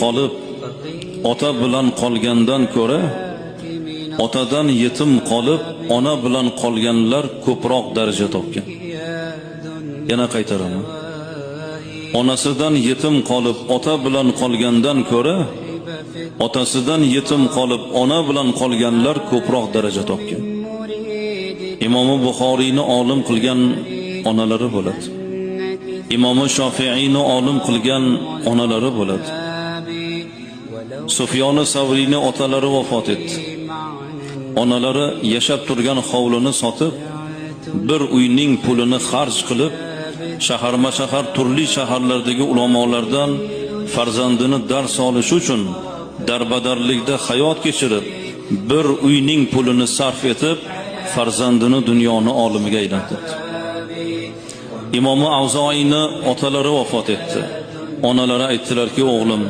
qolib ota bilan qolgandan ko'ra otadan yetim qolib ona bilan qolganlar ko'proq daraja topgan. Yana qaytaraman. Onasidan yetim qolib ota bilan qolgandan ko'ra otasidan yetim qolib ona bilan qolganlar ko'proq daraja topgan. Imom Buxoriyni olim qilgan onalari bo'ladi. Imom Shofi'iyni olim qilgan onalari bo'ladi. Sufyon Savriyni otalari vafot etdi. Onalari yashab turgan hovlini sotib, bir uyning pulini xarj qilib, shahar-mashahar turli shaharlardagi ulamolardan farzandini dars olish uchun darbadarlikda hayot kechirib, bir uyning pulini sarf etib, farzandini dunyoni olimiga aylantirdi. Imom Avzoiyni otalari vafot etdi. Onalari aytdilarki, o'g'lim